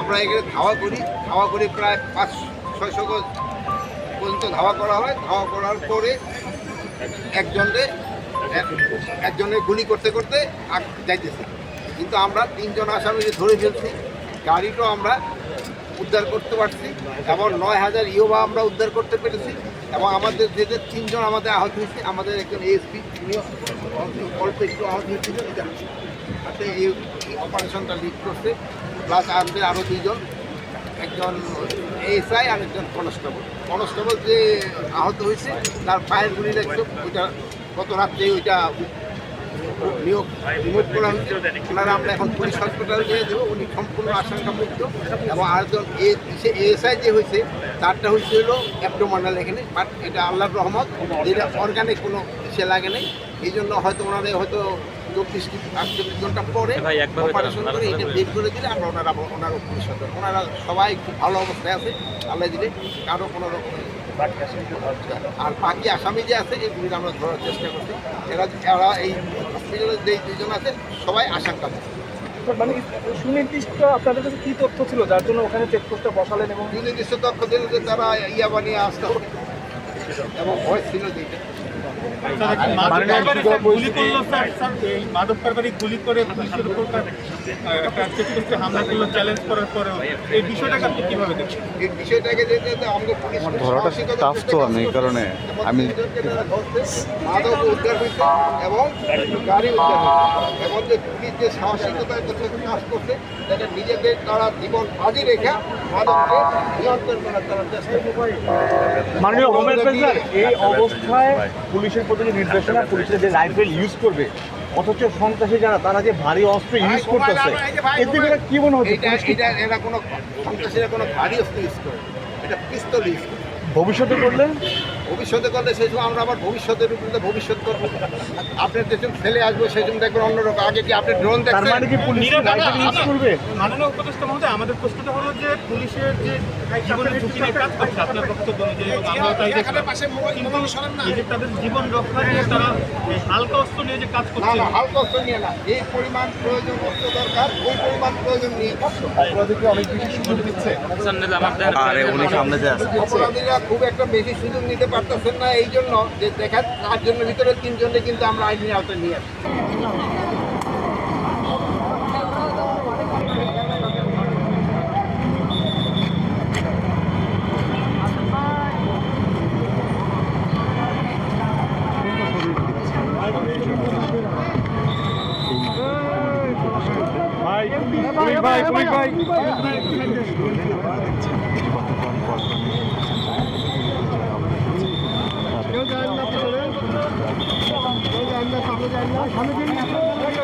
আমরা এখানে ধাওয়া করি প্রায় 500-600 গজ পর্যন্ত ধাওয়া করা হয়। ধাওয়া করার পরে একজনের গুলি করতে করতে যাইতেছে, কিন্তু আমরা 3 জন আসামিকে ধরে ফেলছি। গাড়িটাও আমরা উদ্ধার করতে পারছি এবং 9000 ইয়োবা আমরা উদ্ধার করতে পেরেছি। এবং আমাদের যে 3 জন আমাদের আহত হয়েছে, আমাদের একজন এএসপি তিনিও অল্প একটু আহত হয়েছিল, হাতে এই অপারেশনটা লিড করছে। প্লাস আমাদের আরও 2 জন, একজন এএসআই আর একজন কনস্টেবল যে আহত হয়েছে তার পায়ের গুলি লাগছে। ওইটা গত রাত্রে ওইটা রিমুভ করা হয়েছে। ওনারা আমরা এখন পুলিশ হসপিটালে নিয়ে দেবো, উনি সম্পূর্ণ আশঙ্কামুক্ত। এবং আরেকজন এএসআই যে হয়েছে তারটা হয়েছে হলো অ্যাবডোমিনাল এখানে, বাট এটা আল্লাহর রহমত, যেটা অর্গানিক কোনো সে লাগে নেই। এই জন্য হয়তো ওনারা হয়তো 24-48 ঘন্টা পরে অপারেশন করে এটা বের করে দিলে আমরা ওনারা পুলিশ হতো। ওনারা সবাই খুব ভালো অবস্থায় আছে আল্লাহ দিলে, কারো কোনো রকমের। আর বাকি আসামি যে আছে এগুলি আমরা ধরার চেষ্টা করছি। এরা এই হসপিটালের যে 2 জন আছে সবাই আশঙ্কা। মানে সুনির্দিষ্ট আপনাদের কাছে কী তথ্য ছিল যার জন্য ওখানে চেকপোস্টটা বসালেন? এবং সুনির্দিষ্ট তথ্য দিল যে তারা ইয়া বানিয়ে আসতে হবে এবং ভয় ছিল যেটা মাদক কারবারি গুলি করে পুলিশের উপর হামলা করলো চ্যালেঞ্জ করার পরেও এই বিষয়টাকে আপনি কীভাবে দেখছেন? এই বিষয়টাকে আমাদের পুলিশ ধরাটা টাফ তো আমি এই কারণে আমি মাদক উদ্ধার হয়েছে এবং গাড়ি উদ্ধার হয়েছে। এবং যে পুলিশ যে সাহসিকতার কাজ করছে, তাদের নিজেদের তারা জীবন বাজি রেখে মাদককে নিয়ন্ত্রণ করার তারা চেষ্টা করছে। মাননীয় হোম অ্যাডভাইজার, এই অবস্থায় পুলিশের প্রতি যে নির্দেশনা, পুলিশের যে রাইফেল ইউজ করবে, অথচ সন্ত্রাসী যারা তারা যে ভারী অস্ত্র ইউজ করতেছে, এতে করে কি মনে হচ্ছে? এরা কোনো সন্ত্রাসীরা কোনো ভারী অস্ত্র ইউজ করে, এটা পিস্তল ইউজ করে। ভবিষ্যতে করলে সেই সময় আমরা আবার ভবিষ্যতের উপরে ভবিষ্যৎ করবো। আপনার যেসব ছেলে আসবে সেই সময় দেখবেন অন্যরকম। আগে কি আপনি ড্রোন তার দেখছেন? মানে কি পুলিশ রাইফেল ইউজ করবে? মাননীয় উপদেষ্টা মহোদয়, আমাদের প্রশ্নটা হলো যে পুলিশের যে জীবনের ঝুঁকি নিয়ে কাজ করছে আপনার বক্তব্য অনুযায়ী, এবং আমরাও তাই দেখলাম, কিন্তু এই যে তাদের জীবন রক্ষা নিয়ে তারা এই হালকা অস্ত্র নিয়ে যে কাজ না করছে, না, হালকা অস্ত্র নিয়ে না, এই পরিমাণ প্রয়োজন অস্ত্র দরকার, ওই পরিমাণ প্রয়োজন নিয়ে অপরাধীকে অনেক বেশি সুযোগ দিচ্ছে। আরে উনি সামনে যে আছে অপরাধীরা খুব একটা বেশি সুযোগ নিতে পারতেছেন না, এই জন্য যে দেখার 4 জনের ভিতরে 3 জনকে কিন্তু আমরা আইনি আওতায় নিয়ে আসি। কেউ যায় না,